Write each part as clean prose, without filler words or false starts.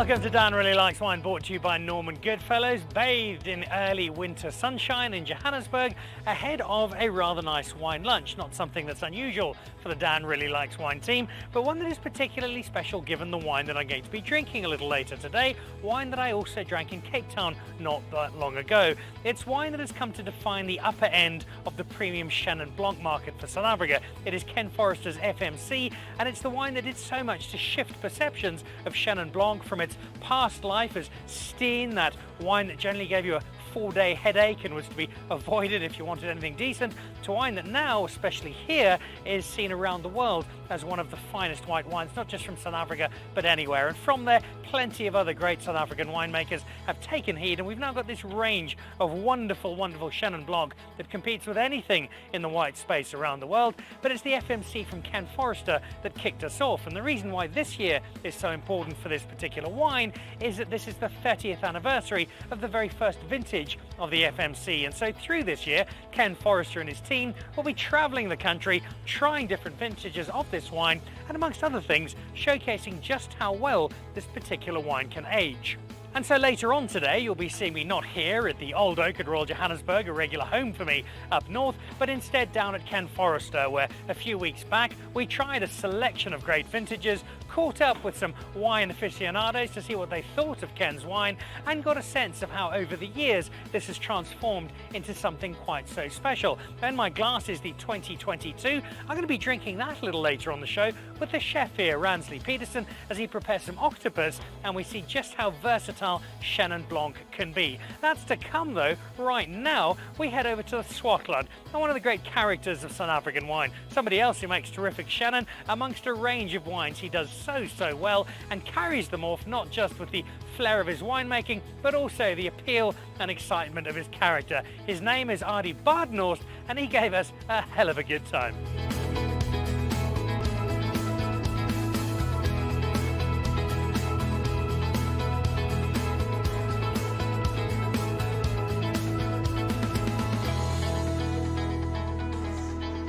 Welcome to Dan Really Likes Wine, brought to you by Norman Goodfellows, bathed in early winter sunshine in Johannesburg ahead of a rather nice wine lunch. Not something that's unusual for the Dan Really Likes Wine team, but one that is particularly special given the wine that I'm going to be drinking a little later today, wine that I also drank in Cape Town not that long ago. It's wine that has come to define the upper end of the premium Chenin Blanc market for South Africa. It is Ken Forrester's FMC, and it's the wine that did so much to shift perceptions of Chenin Blanc from its past life as Steen, that wine that generally gave you a 4-day headache and was to be avoided if you wanted anything decent, to wine that now, especially here, is seen around the world as one of the finest white wines, not just from South Africa, but anywhere. And from there, plenty of other great South African winemakers have taken heed, and we've now got this range of wonderful, wonderful Chenin Blanc that competes with anything in the white space around the world. But it's the FMC from Ken Forrester that kicked us off. And the reason why this year is so important for this particular wine is that this is the 30th anniversary of the very first vintage of the FMC. And so through this year, Ken Forrester and his team will be traveling the country, trying different vintages of this wine, and amongst other things, showcasing just how well this particular wine can age. And so later on today, you'll be seeing me not here at the Old Oak at Royal Johannesburg, a regular home for me up north, but instead down at Ken Forrester, where a few weeks back we tried a selection of great vintages, caught up with some wine aficionados to see what they thought of Ken's wine, and got a sense of how over the years this has transformed into something quite so special. And my glass is the 2022. I'm going to be drinking that a little later on the show with the chef here, Ransley Pietersen, as he prepares some octopus, and we see just how versatile Chenin Blanc can be. That's to come though. Right now we head over to the Swartland, and one of the great characters of South African wine, somebody else who makes terrific Chenin amongst a range of wines he does so well, and carries them off not just with the flair of his winemaking, but also the appeal and excitement of his character. His name is Adi Badenhorst, and he gave us a hell of a good time.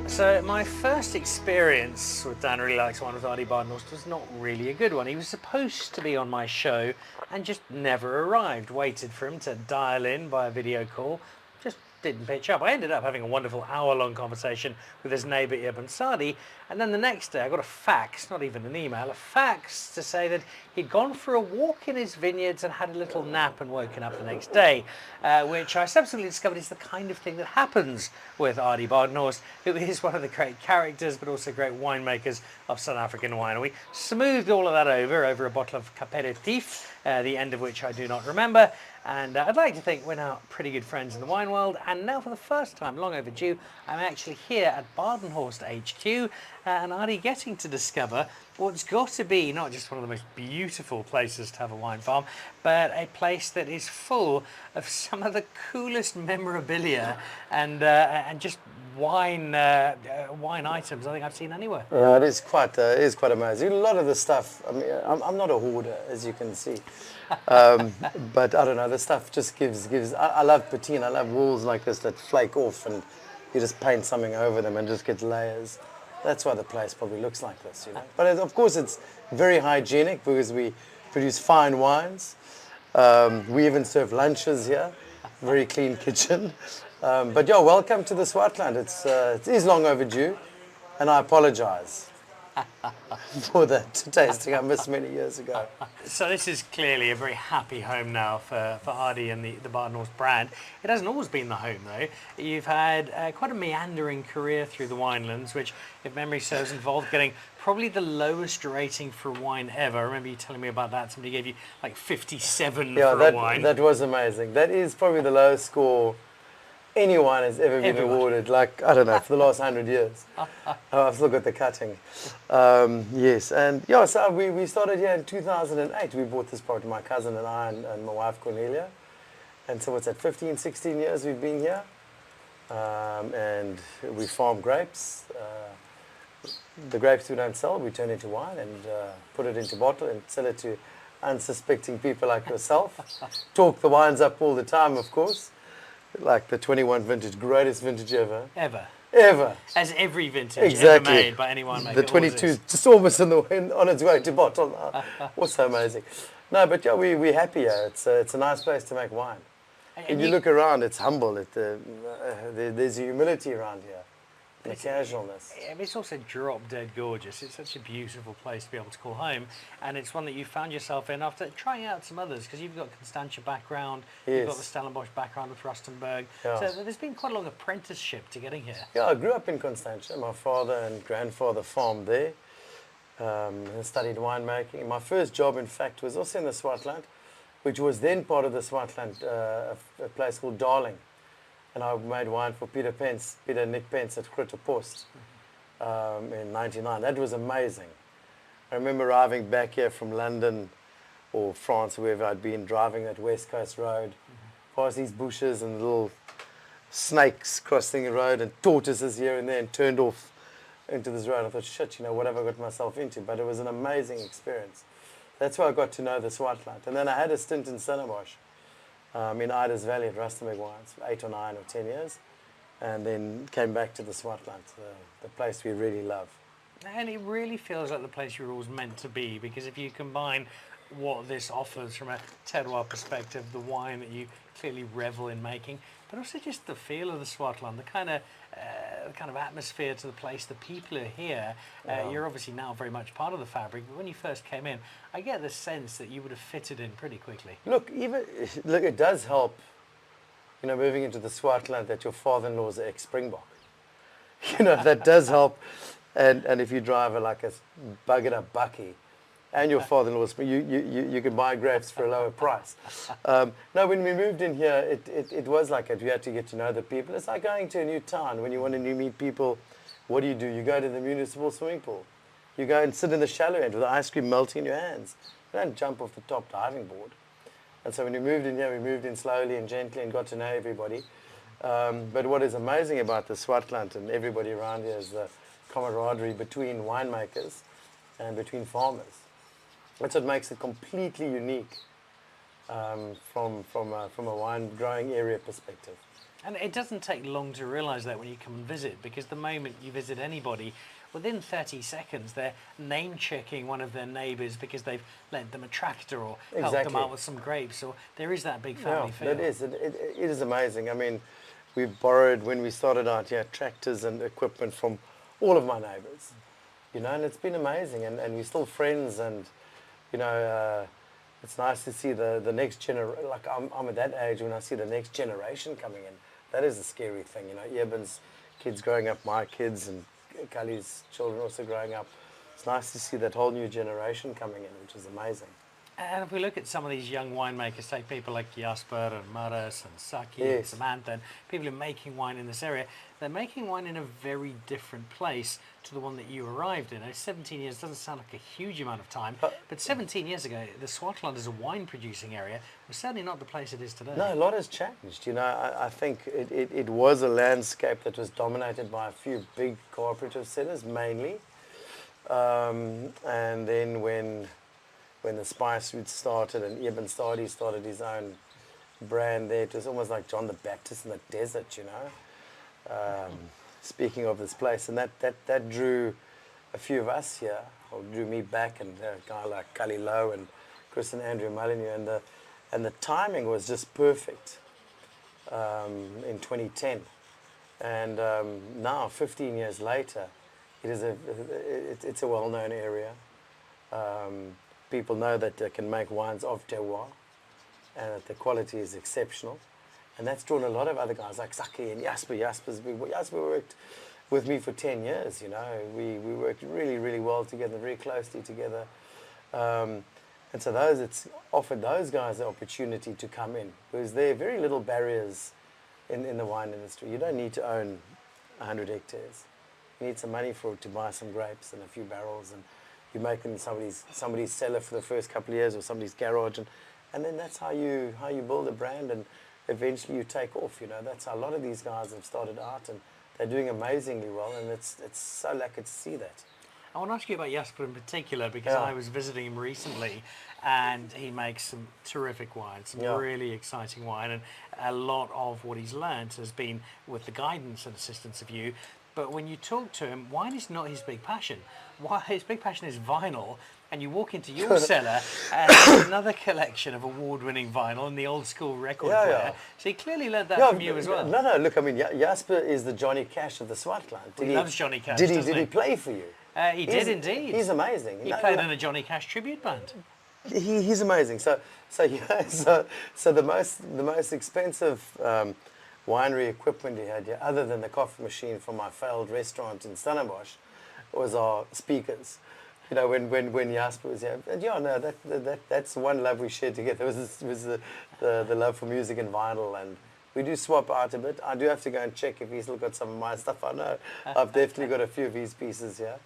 So my first experience with Dan Really Likes Wine with Adi Badenhorst was not really a good one. He was supposed to be on my show and just never arrived. Waited for him to dial in by a video call, just didn't pitch up. I ended up having a wonderful hour-long conversation with his neighbour Ibn Sadi, and then the next day I got a fax, not even an email, a fax to say that he'd gone for a walk in his vineyards and had a little nap and woken up the next day, which I subsequently discovered is the kind of thing that happens with Adi Badenhorst, who is one of the great characters but also great winemakers of South African wine. And we smoothed all of that over a bottle of Caperitif, the end of which I do not remember. And I'd like to think we're now pretty good friends in the wine world, and now for the first time, long overdue, I'm actually here at Badenhorst HQ, and Adi getting to discover what's got to be not just one of the most beautiful places to have a wine farm, but a place that is full of some of the coolest memorabilia and just wine items I think I've seen anywhere. Yeah, it is quite amazing. A lot of the stuff. I mean, I'm not a hoarder, as you can see, but I don't know. The stuff just gives. I love patina. I love walls like this that flake off, and you just paint something over them and just get layers. That's why the place probably looks like this, you know. But of course, it's very hygienic because we produce fine wines. We even serve lunches here. Very clean kitchen. But yeah, welcome to the Swartland. It is long overdue, and I apologise for that tasting I missed many years ago. So this is clearly a very happy home now for Adi and the Badenhorst brand. It hasn't always been the home though. You've had quite a meandering career through the winelands, which, if memory serves, involved getting probably the lowest rating for wine ever. I remember you telling me about that. Somebody gave you like 57 for a wine. That was amazing. That is probably the lowest score any wine has ever been awarded, like, I don't know, for the last 100 years. I've still got the cutting. Yes, and yeah, so we started here in 2008. We bought this property, my cousin and I, and my wife Cornelia. And so what's that, 15, 16 years we've been here. And we farm grapes. The grapes we don't sell, we turn into wine and put it into bottle and sell it to unsuspecting people like yourself. Talk the wines up all the time, of course. Like the 21 vintage, greatest vintage ever. ever. As every vintage Exactly. ever made by any winemaker. The 22 is just almost on its way to bottle now. What's so amazing? No, but yeah, we're happy here. It's a nice place to make wine. When you look around, it's humble. There's humility around here. The casualness. It's also drop dead gorgeous. It's such a beautiful place to be able to call home, and it's one that you found yourself in after trying out some others, because you've got Constantia background, you've got the Stellenbosch background with Rustenburg, so there's been quite a long apprenticeship to getting here. Yeah, I grew up in Constantia. My father and grandfather farmed there, and studied winemaking. My first job, in fact, was also in the Swartland, which was then part of the Swartland, a place called Darling. And I made wine for Peter Nick Pence at Groote Post in '99. That was amazing. I remember arriving back here from London or France, wherever I'd been, driving that West Coast road, past these bushes and little snakes crossing the road and tortoises here and there, and turned off into this road. I thought, shit, what have I got myself into? But it was an amazing experience. That's where I got to know the Swartland. And then I had a stint in Stellenbosch. In Ida's Valley at Rustenburg Wines for 8 or 9 or 10 years, and then came back to the Swartland, the place we really love. And it really feels like the place you're always meant to be, because if you combine what this offers from a terroir perspective, the wine that you clearly revel in making, but also just the feel of the Swartland, the kind of atmosphere to the place, the people are here. You're obviously now very much part of the fabric, but when you first came in, I get the sense that you would have fitted in pretty quickly. Look, it does help, moving into the Swartland, that your father-in-law is an ex-Springbok. That does help. And if you drive like a buggered up bucky, and your father-in-law's, you can buy grapes for a lower price. No, when we moved in here, it was like it. We had to get to know the people. It's like going to a new town. When you want to meet people, what do? You go to the municipal swimming pool. You go and sit in the shallow end with the ice cream melting in your hands. You don't jump off the top diving board. And so when we moved in here, we moved in slowly and gently and got to know everybody. But what is amazing about the Swartland and everybody around here is the camaraderie between winemakers and between farmers. That's what makes it completely unique from a wine growing area perspective. And it doesn't take long to realise that when you come and visit, because the moment you visit anybody, within 30 seconds they're name-checking one of their neighbours because they've lent them a tractor or helped them out with some grapes. So there is that big family feel. That is. It is amazing. I mean, we borrowed, when we started out here, tractors and equipment from all of my neighbours. And it's been amazing. And we're still friends, and it's nice to see the next generation. Like I'm at that age when I see the next generation coming in. That is a scary thing, Eben's kids growing up, my kids, and Kali's children also growing up. It's nice to see that whole new generation coming in, which is amazing. And if we look at some of these young winemakers, say people like Jasper and Maris and Saki and Samantha, and people who are making wine in this area, they're making wine in a very different place to the one that you arrived in. 17 years doesn't sound like a huge amount of time, but 17 years ago, the Swartland as a wine producing area was certainly not the place it is today. No, a lot has changed. I think it was a landscape that was dominated by a few big cooperative centers mainly. And then when the spice route started and Eben started his own brand there, it was almost like John the Baptist in the desert, speaking of this place. And that drew a few of us here, or drew me back, and a guy like Kali Lowe and Chris and Andrew Molyneux, and the timing was just perfect in 2010. And now, 15 years later, it's a well-known area. People know that they can make wines of terroir and that the quality is exceptional. And that's drawn a lot of other guys like Saki and Jasper. Jasper worked with me for 10 years, We worked really, really well together, very closely together. And so it's offered those guys the opportunity to come in, because there are very little barriers in the wine industry. You don't need to own 100 hectares. You need some money to buy some grapes and a few barrels, and you make them somebody's cellar for the first couple of years, or somebody's garage, and then that's how you build a brand, and eventually you take off. That's how a lot of these guys have started out, and they're doing amazingly well, and it's so lucky to see that. I want to ask you about Jasper in particular, because I was visiting him recently, and he makes some terrific wine, some really exciting wine, and a lot of what he's learned has been with the guidance and assistance of you. But when you talk to him, wine is not his big passion. His big passion is vinyl. And you walk into your cellar and there's another collection of award-winning vinyl and the old school record player. So he clearly learned that from you as well. No, look, I mean, Jasper is the Johnny Cash of the Swartland. He loves Johnny Cash, Did he play for you? He did indeed. He's amazing. He played in a Johnny Cash tribute band. He's amazing. So the most expensive winery equipment he had, other than the coffee machine from my failed restaurant in Stellenbosch, was our speakers. You know, when Jasper was here, and that's one love we shared together. Was the love for music and vinyl, and we do swap out a bit. I do have to go and check if he's still got some of my stuff. I know I've definitely got a few of his pieces here.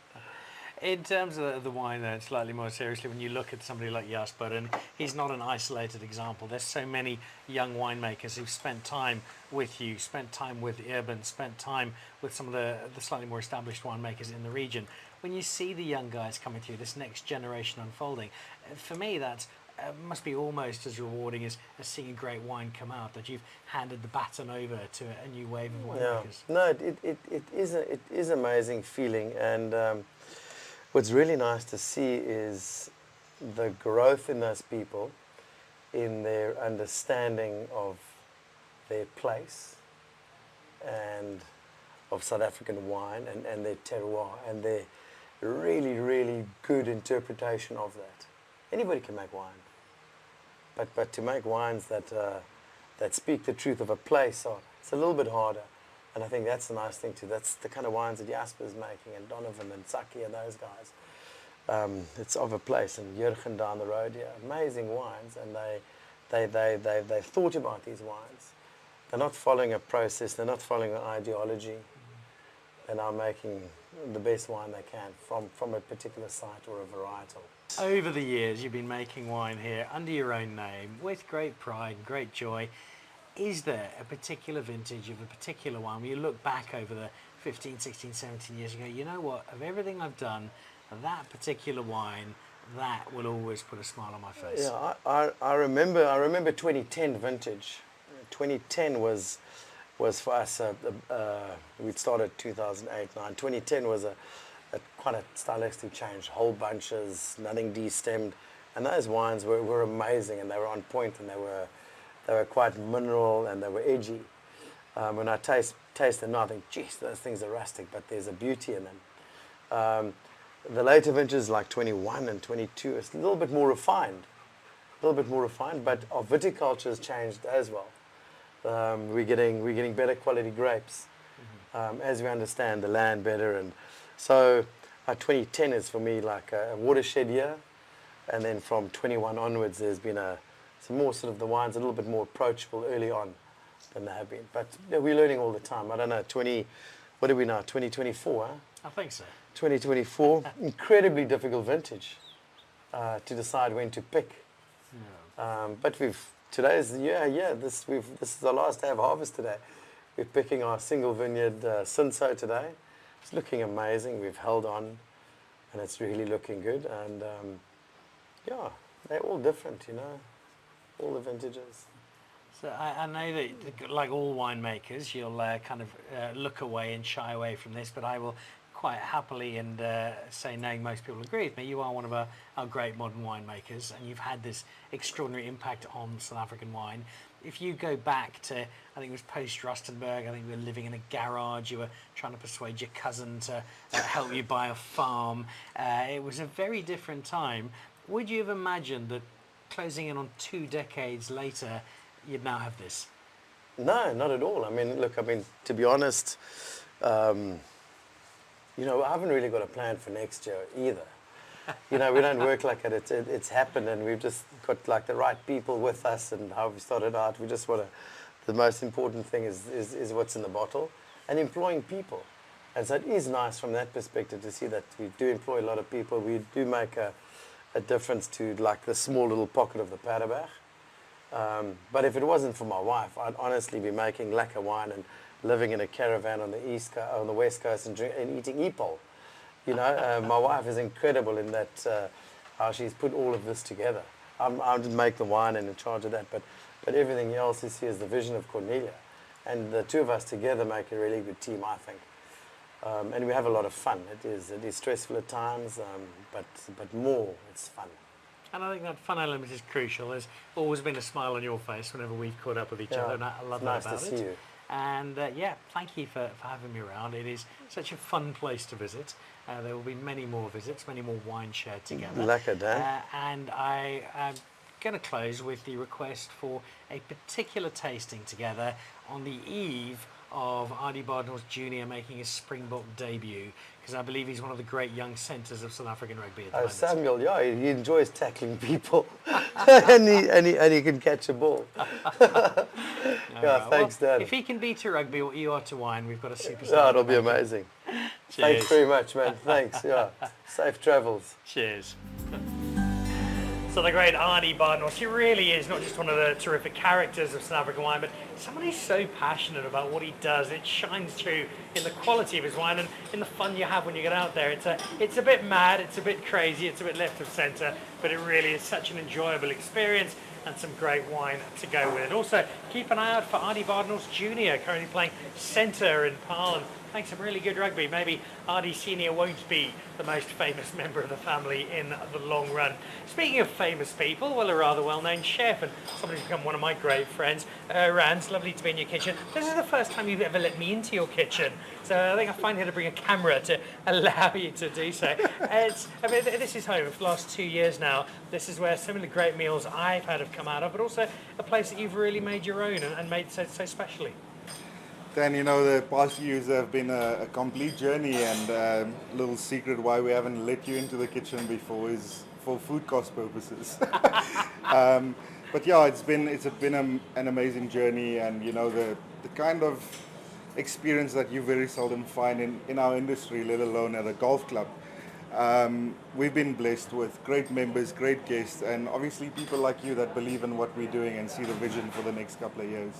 In terms of the wine, then, slightly more seriously, when you look at somebody like Jasper, and he's not an isolated example. There's so many young winemakers who've spent time with you, spent time with Urban, spent time with some of the slightly more established winemakers in the region. When you see the young guys coming through, this next generation unfolding, for me that must be almost as rewarding as seeing a great wine come out, that you've handed the baton over to a new wave of winemakers. Yeah. No, it is amazing feeling, and what's really nice to see is the growth in those people, in their understanding of their place and of South African wine and their terroir and their really, really good interpretation of that. Anybody can make wine, but to make wines that speak the truth of a place, it's a little bit harder. And I think that's the nice thing too. That's the kind of wines that Jasper's making, and Donovan and Saki and those guys. It's of a place, and Jurgen down the road here, amazing wines, and they've thought about these wines. They're not following a process. They're not following an ideology. They're now making the best wine they can from a particular site or a varietal. Over the years, you've been making wine here under your own name with great pride, great joy. Is there a particular vintage of a particular wine where you look back over the 15, 16, 17 years ago, you know what, of everything I've done, that particular wine, that will always put a smile on my face? Yeah, I remember 2010 vintage. 2010 was for us, we'd started 2008, 9. 2010 was a quite a stylistic change, whole bunches, nothing de-stemmed. And those wines were amazing, and they were on point, and they were quite mineral, and they were edgy. When I taste them now, I think, geez, those things are rustic, but there's a beauty in them. The later vintages, like 21 and 22, is a little bit more refined. But our viticulture has changed as well. We're getting better quality grapes, as we understand the land better, and so 2010 is for me like a watershed year, and then from 21 onwards there's been some more sort of the wines a little bit more approachable early on than they have been. But we're learning all the time. I don't know, what are we now, 2024? Huh? I think so. 2024, incredibly difficult vintage to decide when to pick. Yeah. But today's this is our last day of harvest today. We're picking our single vineyard Cinsault today. It's looking amazing. We've held on, and it's really looking good. And they're all different, all the vintages. So I know that, like all winemakers, you'll kind of look away and shy away from this, but I will quite happily and say, knowing most people agree with me, you are one of our great modern winemakers, and you've had this extraordinary impact on South African wine. If you go back to, I think it was post-Rustenburg, I think you were living in a garage, you were trying to persuade your cousin to help you buy a farm. It was a very different time. Would you have imagined that closing in on 2 decades later, you'd now have this? No, not at all. To be honest, I haven't really got a plan for next year either. We don't work like it. It's happened, and we've just got like the right people with us, and how we started out. We just want to. The most important thing is what's in the bottle, and employing people. And so it is nice from that perspective to see that we do employ a lot of people. We do make a difference to like the small little pocket of the Paderberg. But if it wasn't for my wife, I'd honestly be making lacquer wine and living in a caravan on the west coast and eating epol. My wife is incredible in that how she's put all of this together. I didn't make the wine and in charge of that, but everything else is here is the vision of Cornelia, and the two of us together make a really good team, I think. And we have a lot of fun. It is stressful at times, but more, it's fun. And I think that fun element is crucial. There's always been a smile on your face whenever we've caught up with each other, and I love that Nice about to see you. And yeah, thank you for having me around. It is such a fun place to visit. There will be many more visits, many more wine shared together. Lekker, Dan. And I am going to close with the request for a particular tasting together on the eve of Adi Badenhorst Jr. making his Springbok debut, because I believe he's one of the great young centres of South African rugby at the moment. Samuel, yeah, he enjoys tackling people, and he can catch a ball. Thanks, Dan. If he can beat to rugby what you are to wine, we've got a superstar. Yeah, it'll be amazing. Thanks very much, man. Thanks. Yeah, safe travels. Cheers. So the great Adi Badenhorst, he really is not just one of the terrific characters of South African wine, but someone who's so passionate about what he does. It shines through in the quality of his wine and in the fun you have when you get out there. It's a bit mad, it's a bit crazy, it's a bit left of centre, but it really is such an enjoyable experience and some great wine to go with it. Also, keep an eye out for Adi Badenhorst Jr., currently playing centre in Paarl and playing some really good rugby. Maybe Adi Senior won't be the most famous member of the family in the long run. Speaking of famous people, well, a rather well-known chef and somebody who's become one of my great friends, Rans, lovely to be in your kitchen. This is the first time you've ever let me into your kitchen, so I think I finally had to bring a camera to allow you to do so. This is home for the last 2 years now. This is where some of the great meals I've had have come out of, but also a place that you've really made your own and made so specially. Dan, you know, the past few years have been a complete journey, and a little secret why we haven't let you into the kitchen before is for food cost purposes. But yeah, it's been an amazing journey, and you know, the kind of experience that you very seldom find in our industry, let alone at a golf club. We've been blessed with great members, great guests, and obviously people like you that believe in what we're doing and see the vision for the next couple of years.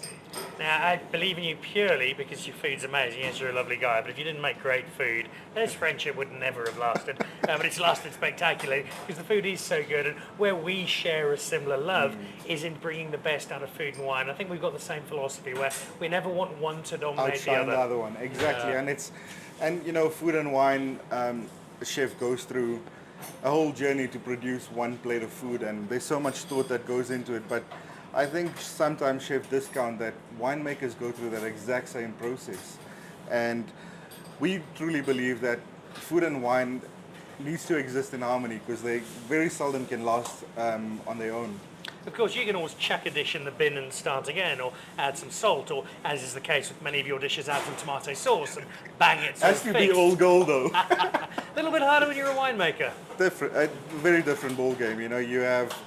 Now, I believe in you purely because your food's amazing. Yes, you're a lovely guy, but if you didn't make great food, this friendship would never have lasted. But it's lasted spectacularly because the food is so good, and where we share a similar love is in bringing the best out of food and wine. I think we've got the same philosophy where we never want one to dominate the Outshine other. the other one, exactly. And you know, food and wine, a chef goes through a whole journey to produce one plate of food, and there's so much thought that goes into it. But I think sometimes chefs discount that winemakers go through that exact same process. And we truly believe that food and wine needs to exist in harmony because they very seldom can last on their own. Of course, you can always chuck a dish in the bin and start again, or add some salt, or as is the case with many of your dishes, add some tomato sauce and bang it. Has to be all gold though. A little bit harder when you're a winemaker. Different, a very different ball game. You know, you have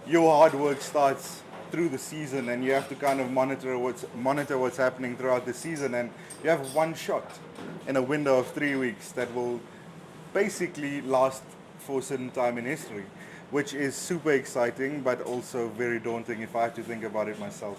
your hard work starts through the season, and you have to kind of monitor what's happening throughout the season, and you have one shot in a window of 3 weeks that will basically last for a certain time in history, which is super exciting, but also very daunting if I have to think about it myself.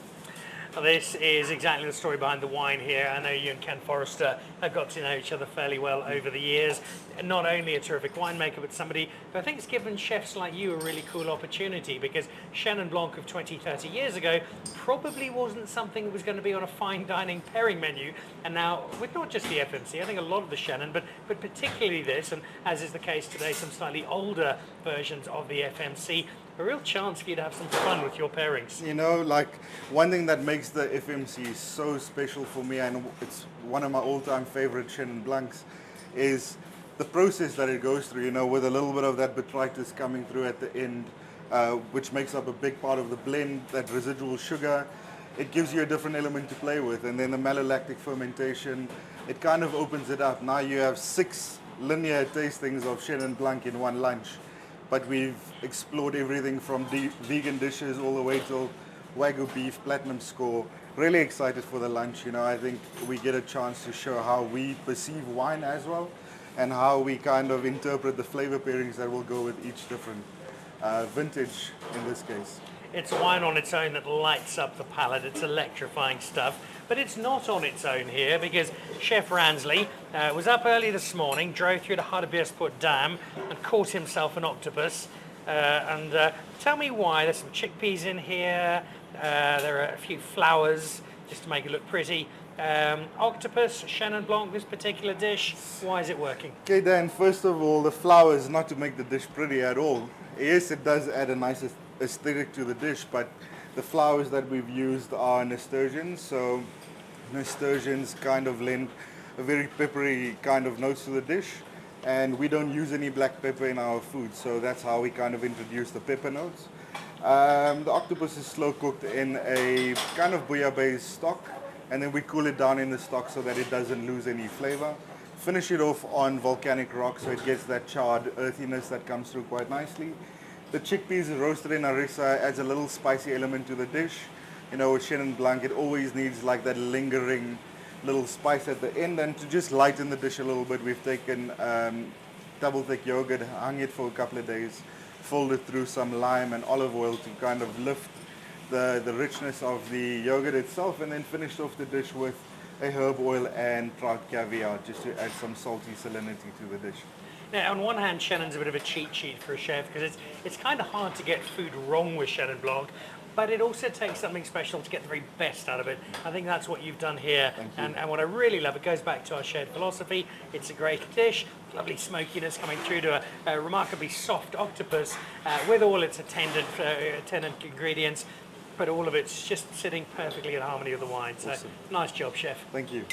Well, this is exactly the story behind the wine here. I know you and Ken Forrester have got to know each other fairly well over the years. Not only a terrific winemaker, but somebody who I think has given chefs like you a really cool opportunity, because Chenin Blanc of 20, 30 years ago probably wasn't something that was going to be on a fine dining pairing menu. And now, with not just the FMC, I think a lot of the Chenin, but particularly this, and as is the case today, some slightly older versions of the FMC, a real chance for you to have some fun with your pairings. You know, like one thing that makes the FMC so special for me, and it's one of my all-time favorite Chenin Blancs, is the process that it goes through, you know, with a little bit of that botrytis coming through at the end, which makes up a big part of the blend, that residual sugar. It gives you a different element to play with, and then the malolactic fermentation, it kind of opens it up. Now you have 6 linear tastings of Chenin Blanc in one lunch. But we've explored everything from vegan dishes all the way till Wagyu beef, platinum score. Really excited for the lunch. You know, I think we get a chance to show how we perceive wine as well, and how we kind of interpret the flavor pairings that will go with each different vintage in this case. It's wine on its own that lights up the palate. It's electrifying stuff. But it's not on its own here, because Chef Ransley was up early this morning, drove through the Hartbeespoort Dam and caught himself an octopus. Tell me why. There's some chickpeas in here. There are a few flowers just to make it look pretty. Octopus, Chenin Blanc, this particular dish, why is it working? Okay, Dan, first of all, the flour is not to make the dish pretty at all. Yes, it does add a nice aesthetic to the dish, but the flours that we've used are nasturtiums, so nasturtiums kind of lend a very peppery kind of notes to the dish, and we don't use any black pepper in our food, so that's how we kind of introduce the pepper notes. The octopus is slow cooked in a kind of bouillabaisse stock, and then we cool it down in the stock so that it doesn't lose any flavor. Finish it off on volcanic rock so it gets that charred earthiness that comes through quite nicely. The chickpeas roasted in harissa adds a little spicy element to the dish. You know, with Chenin Blanc, it always needs like that lingering little spice at the end, and to just lighten the dish a little bit, we've taken double thick yogurt, hung it for a couple of days, folded through some lime and olive oil to kind of lift the richness of the yogurt itself, and then finished off the dish with a herb oil and trout caviar just to add some salty salinity to the dish. Now, on one hand, Chenin's a bit of a cheat sheet for a chef because it's kind of hard to get food wrong with Chenin Blanc, but it also takes something special to get the very best out of it. I think that's what you've done here. And what I really love, it goes back to our shared philosophy. It's a great dish, lovely smokiness coming through to a remarkably soft octopus with all its attendant ingredients, but all of it's just sitting perfectly in harmony with the wine. So Awesome. Nice job, chef. Thank you.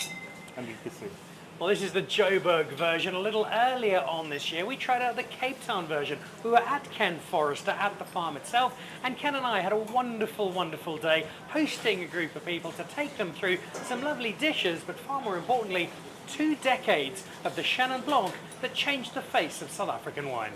100%. Well, this is the Joburg version. A little earlier on this year, we tried out the Cape Town version. We were at Ken Forrester at the farm itself, and Ken and I had a wonderful, wonderful day hosting a group of people to take them through some lovely dishes, but far more importantly, 2 decades of the Chenin Blanc that changed the face of South African wine.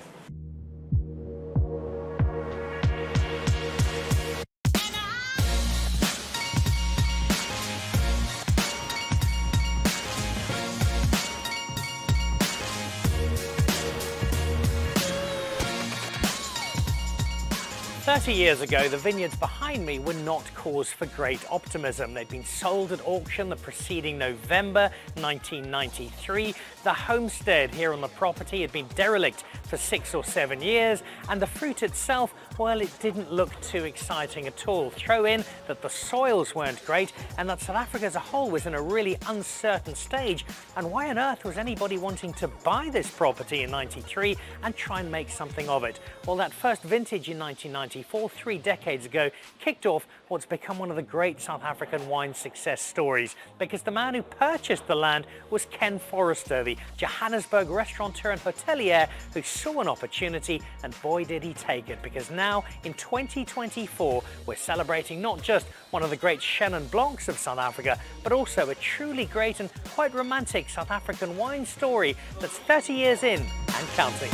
"30 years ago, the vineyards behind me were not cause for great optimism. They'd been sold at auction the preceding November 1993. The homestead here on the property had been derelict for 6 or 7 years, and the fruit itself, well, it didn't look too exciting at all. Throw in that the soils weren't great and that South Africa as a whole was in a really uncertain stage. And why on earth was anybody wanting to buy this property in 93 and try and make something of it? Well, that first vintage in 1994, 3 decades ago, kicked off what's become one of the great South African wine success stories, because the man who purchased the land was Ken Forrester, the Johannesburg restaurateur and hotelier who saw an opportunity, and boy did he take it, because now in 2024 we're celebrating not just one of the great Chenin Blancs of South Africa, but also a truly great and quite romantic South African wine story that's 30 years in and counting.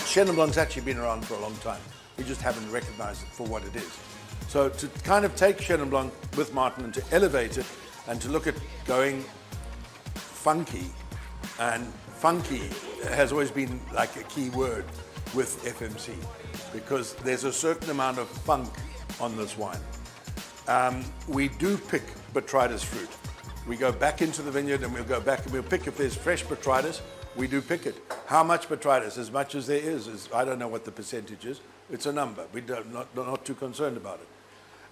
Chenin Blanc's actually been around for a long time. We just haven't recognized it for what it is. So to kind of take Chenin Blanc with Martin and to elevate it and to look at going funky, and funky has always been like a key word with FMC because there's a certain amount of funk on this wine. We do pick botrytis fruit. We go back into the vineyard and we'll go back and we'll pick if there's fresh botrytis. We do pick it. How much botrytis? As much as there is I don't know what the percentage is. It's a number. We're not too concerned about it.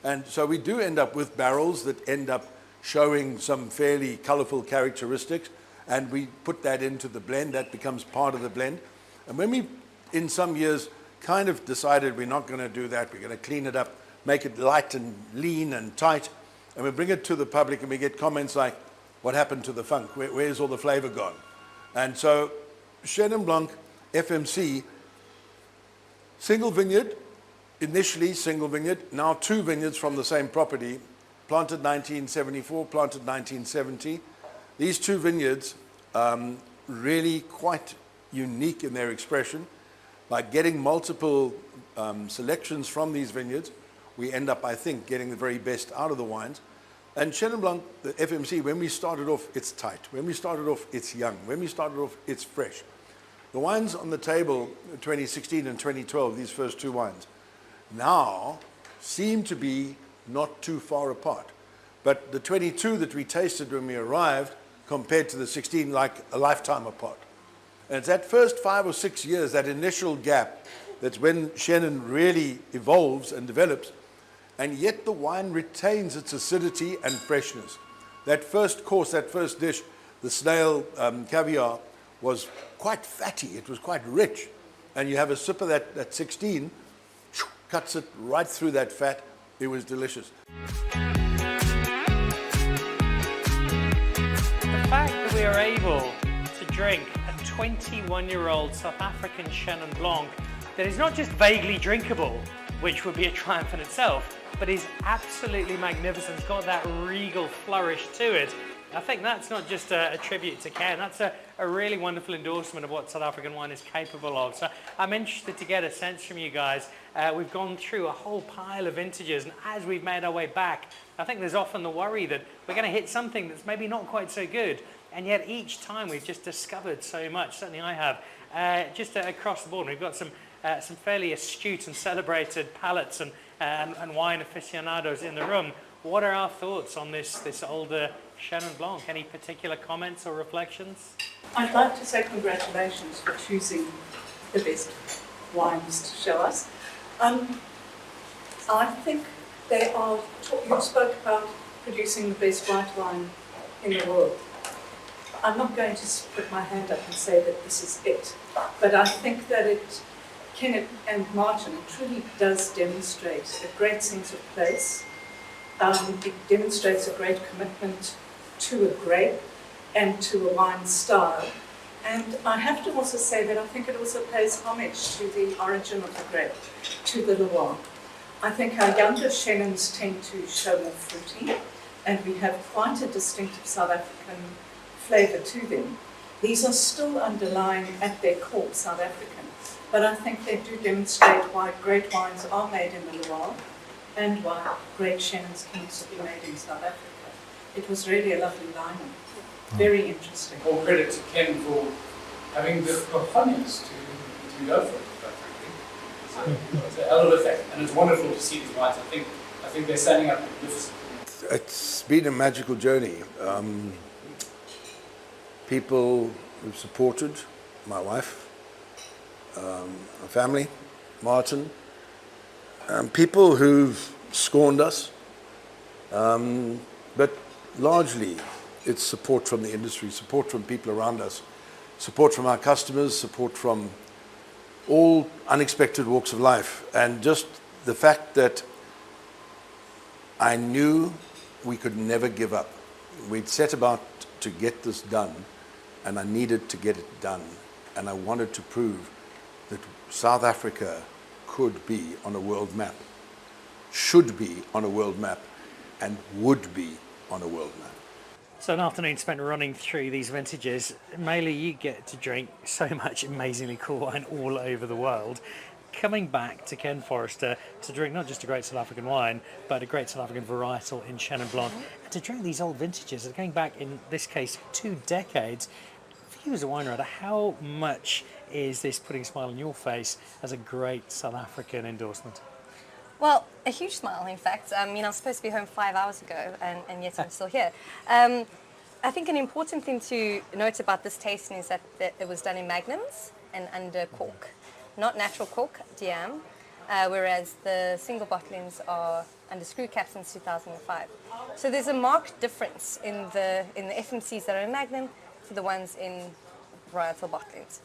And so we do end up with barrels that end up showing some fairly colorful characteristics, and we put that into the blend. That becomes part of the blend. And when we, in some years, kind of decided we're not going to do that, we're going to clean it up, make it light and lean and tight, and we bring it to the public and we get comments like, what happened to the funk? Where's all the flavor gone? And so Chenin Blanc, FMC, single vineyard, initially single vineyard, now 2 vineyards from the same property, planted 1974, planted 1970. These 2 vineyards, really quite unique in their expression. By getting multiple selections from these vineyards, we end up, I think, getting the very best out of the wines. And Chenin Blanc, the FMC, when we started off, it's tight. When we started off, it's young. When we started off, it's fresh. The wines on the table, 2016 and 2012, these first 2 wines, now seem to be not too far apart. But the 22 that we tasted when we arrived compared to the 16, like a lifetime apart. And it's that first 5 or 6 years, that initial gap, That's when Chenin really evolves and develops, and yet the wine retains its acidity and freshness. That first course, that first dish, the snail caviar, was quite fatty. It was quite rich. And you have a sip of that 16, cuts it right through that fat. It was delicious. The fact that we are able to drink a 21-year-old South African Chenin Blanc that is not just vaguely drinkable, which would be a triumph in itself, but is absolutely magnificent. It's got that regal flourish to it. I think that's not just a tribute to Ken, that's a really wonderful endorsement of what South African wine is capable of. So I'm interested to get a sense from you guys. We've gone through a whole pile of vintages, and as we've made our way back, I think there's often the worry that we're going to hit something that's maybe not quite so good, and yet each time we've just discovered so much. Certainly I have. Just across the board, we've got some fairly astute and celebrated palates and wine aficionados in the room. What are our thoughts on this older Chenin Blanc? Any particular comments or reflections? I'd like to say congratulations for choosing the best wines to show us. I think they are, you spoke about producing the best white wine in the world. I'm not going to put my hand up and say that this is it, but I think that Kenneth and Martin, it truly does demonstrate a great sense of place. It demonstrates a great commitment to a grape and to a wine style. And I have to also say that I think it also pays homage to the origin of the grape, to the Loire. I think our younger Chenins tend to show more fruity, and we have quite a distinctive South African flavour to them. These are still underlying at their core South African, but I think they do demonstrate why great wines are made in the Loire and why great Chenins can also be made in South Africa. It was really a lovely lineup. Very interesting. All credit to Ken for having the cojones to go for it, quite frankly. It's a hell of a thing, and it's wonderful to see these wines. I think they're standing up magnificently. It's been a magical journey. People who've supported my wife, my family, Martin, people who've scorned us, but largely it's support from the industry, support from people around us, support from our customers, support from all unexpected walks of life, and just the fact that I knew we could never give up. We'd set about to get this done, and I needed to get it done, and I wanted to prove that South Africa could be on a world map, should be on a world map, and would be on a world map. So an afternoon spent running through these vintages. Mainly you get to drink so much amazingly cool wine all over the world. Coming back to Ken Forrester to drink not just a great South African wine, but a great South African varietal in Chenin Blanc, and to drink these old vintages, going back in this case 2 decades. For you as a wine writer, how much is this putting a smile on your face as a great South African endorsement? Well, a huge smile, in fact. I mean, I was supposed to be home 5 hours ago, and yet I'm still here. I think an important thing to note about this tasting is that it was done in magnums and under cork, not natural cork, DM, whereas the single bottlings are under screw caps since 2005. So there's a marked difference in the FMCs that are in magnum to the ones in varietal bottlings.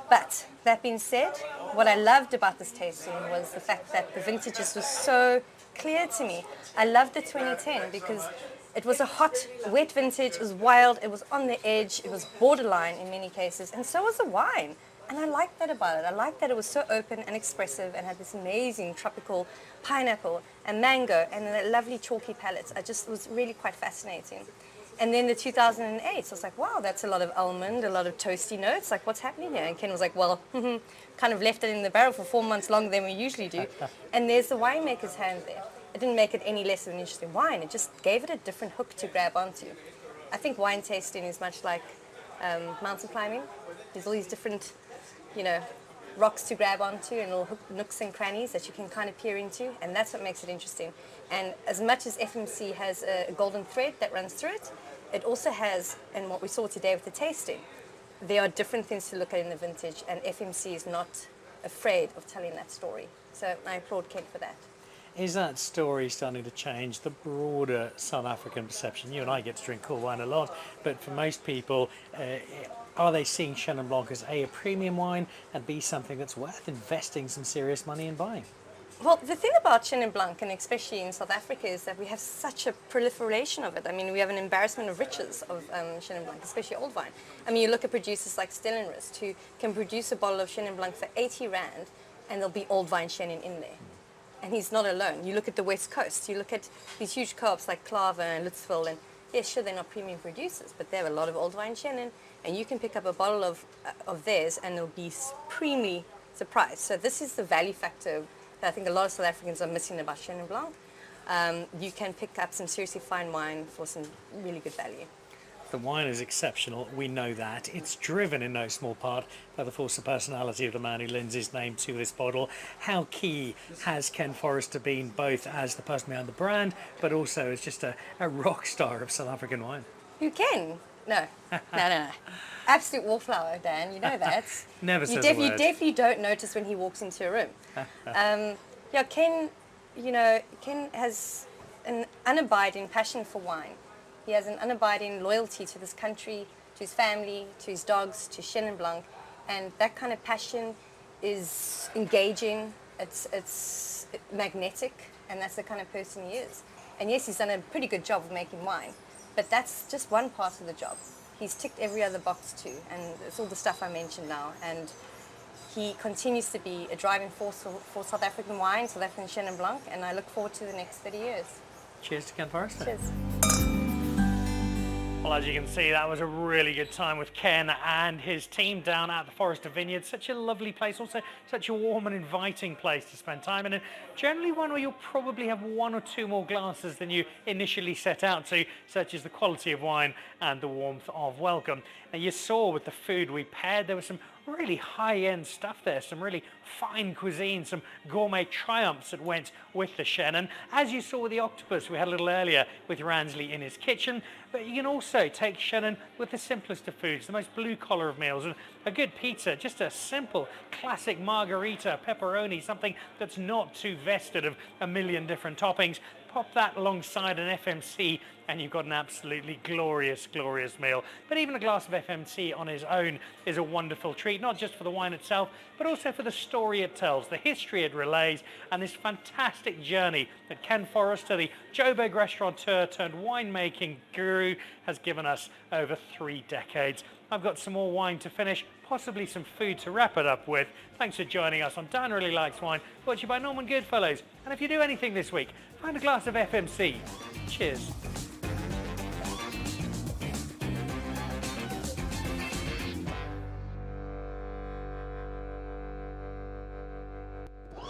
But that being said, what I loved about this tasting was the fact that the vintages were so clear to me. I loved the 2010 because it was a hot, wet vintage, it was wild, it was on the edge, it was borderline in many cases, and so was the wine. And I liked that about it. I liked that it was so open and expressive and had this amazing tropical pineapple and mango and the lovely chalky palettes. It was really quite fascinating. And then the 2008, I was like, wow, that's a lot of almond, a lot of toasty notes. Like, what's happening here? And Ken was like, well, kind of left it in the barrel for 4 months longer than we usually do. And there's the winemaker's hand there. It didn't make it any less of an interesting wine. It just gave it a different hook to grab onto. I think wine tasting is much like mountain climbing. There's all these different, rocks to grab onto and little nooks and crannies that you can kind of peer into. And that's what makes it interesting. And as much as FMC has a golden thread that runs through it, it also has, and what we saw today with the tasting, there are different things to look at in the vintage, and FMC is not afraid of telling that story. So I applaud Ken for that. Is that story starting to change the broader South African perception? You and I get to drink cool wine a lot, but for most people, are they seeing Chenin Blanc as A, premium wine, and B, something that's worth investing some serious money in buying? Well, the thing about Chenin Blanc, and especially in South Africa, is that we have such a proliferation of it. I mean, we have an embarrassment of riches of Chenin Blanc, especially old wine. I mean, you look at producers like Stellenrist, who can produce a bottle of Chenin Blanc for 80 Rand, and there'll be old vine Chenin in there. And he's not alone. You look at the West Coast, you look at these huge co-ops like Claver and Lutzville, and yes, sure, they're not premium producers, but they have a lot of old vine Chenin, and you can pick up a bottle of theirs and it'll be supremely surprised. So this is the value factor that I think a lot of South Africans are missing about Chenin Blanc. You can pick up some seriously fine wine for some really good value. The wine is exceptional, we know that. It's driven in no small part by the force of personality of the man who lends his name to this bottle. How key has Ken Forrester been, both as the person behind the brand, but also as just a rock star of South African wine? Who Ken? No. No. Absolute wallflower, Dan, you know that. Never says a word. You definitely don't notice when he walks into a room. Yeah, Ken, you know, Ken has an unabiding passion for wine. He has an unabiding loyalty to this country, to his family, to his dogs, to Chenin Blanc, and that kind of passion is engaging, it's magnetic, and that's the kind of person he is. And yes, he's done a pretty good job of making wine, but that's just one part of the job. He's ticked every other box too, and it's all the stuff I mentioned now, and he continues to be a driving force for South African wine, South African Chenin Blanc, and I look forward to the next 30 years. Cheers to Ken Forrester. Cheers. Well, as you can see, that was a really good time with Ken and his team down at the Forrester Vineyard. Such a lovely place, also such a warm and inviting place to spend time in. And generally one where you'll probably have one or two more glasses than you initially set out to, such as the quality of wine and the warmth of welcome. Now, you saw with the food we paired, there was some really high-end stuff there, some really fine cuisine, some gourmet triumphs that went with the Chenin. As you saw with the octopus we had a little earlier with Ransley in his kitchen, but you can also take Chenin with the simplest of foods, the most blue-collar of meals, and a good pizza, just a simple, classic margarita, pepperoni, something that's not too vested of a million different toppings. Pop that alongside an FMC and you've got an absolutely glorious, glorious meal. But even a glass of FMC on its own is a wonderful treat, not just for the wine itself, but also for the story it tells, the history it relays, and this fantastic journey that Ken Forrester, the Joburg restaurateur turned winemaking guru, has given us over 3 decades. I've got some more wine to finish, possibly some food to wrap it up with. Thanks for joining us on Dan Really Likes Wine, brought to you by Norman Goodfellows. And if you do anything this week, find a glass of FMC. Cheers.